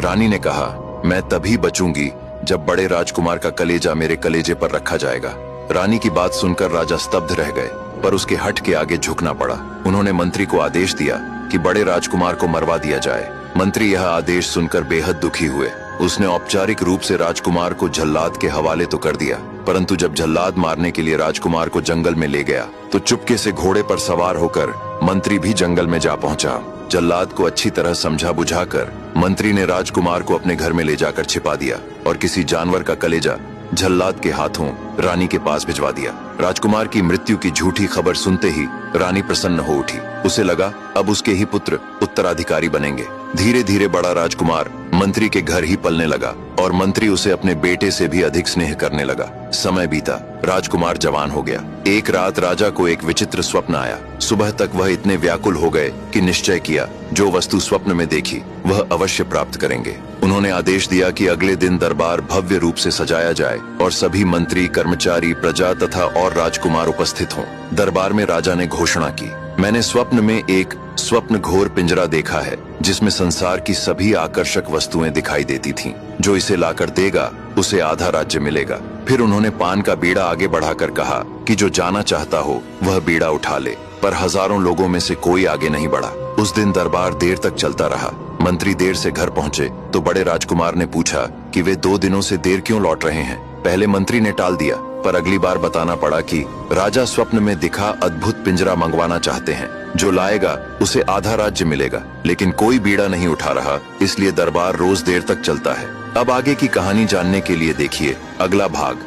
रानी ने कहा, मैं तभी बचूंगी जब बड़े राजकुमार का कलेजा मेरे कलेजे पर रखा जाएगा। रानी की बात सुनकर राजा स्तब्ध रह गए, पर उसके हठ के आगे झुकना पड़ा। उन्होंने मंत्री को आदेश दिया कि बड़े राजकुमार को मरवा दिया जाए। मंत्री यह आदेश सुनकर बेहद दुखी हुए। उसने औपचारिक रूप से राजकुमार को जल्लाद के हवाले तो कर दिया, परंतु जब जल्लाद मारने के लिए राजकुमार को जंगल में ले गया तो चुपके से घोड़े पर सवार होकर मंत्री भी जंगल में जा पहुंचा। जल्लाद को अच्छी तरह समझा बुझाकर मंत्री ने राजकुमार को अपने घर में ले जाकर छिपा दिया और किसी जानवर का कलेजा जल्लाद के हाथों रानी के पास भिजवा दिया। राजकुमार की मृत्यु की झूठी खबर सुनते ही रानी प्रसन्न हो उठी। उसे लगा अब उसके ही पुत्र उत्तराधिकारी बनेंगे। धीरे धीरे बड़ा राजकुमार मंत्री के घर ही पलने लगा और मंत्री उसे अपने बेटे से भी अधिक स्नेह करने लगा। समय बीता, राजकुमार जवान हो गया। एक रात राजा को एक विचित्र स्वप्न आया। सुबह तक वह इतने व्याकुल हो गए कि निश्चय किया जो वस्तु स्वप्न में देखी वह अवश्य प्राप्त करेंगे। उन्होंने आदेश दिया कि अगले दिन दरबार भव्य रूप से सजाया जाए और सभी मंत्री, कर्मचारी, प्रजा तथा और राजकुमार उपस्थित हों। दरबार में राजा ने घोषणा की, मैंने स्वप्न में एक स्वप्न घोर पिंजरा देखा है जिसमें संसार की सभी आकर्षक वस्तुएं दिखाई देती थीं। जो इसे लाकर देगा उसे आधा राज्य मिलेगा। फिर उन्होंने पान का बीड़ा आगे बढ़ाकर कहा कि जो जाना चाहता हो वह बीड़ा उठा ले, पर हजारों लोगों में से कोई आगे नहीं बढ़ा। उस दिन दरबार देर तक चलता रहा। मंत्री देर से घर पहुंचे तो बड़े राजकुमार ने पूछा कि वे 2 दिनों से देर क्यों लौट रहे हैं। पहले मंत्री ने टाल दिया, पर अगली बार बताना पड़ा कि राजा स्वप्न में दिखा अद्भुत पिंजरा मंगवाना चाहते हैं। जो लाएगा उसे आधा राज्य मिलेगा, लेकिन कोई बीड़ा नहीं उठा रहा, इसलिए दरबार रोज देर तक चलता है। अब आगे की कहानी जानने के लिए देखिए अगला भाग।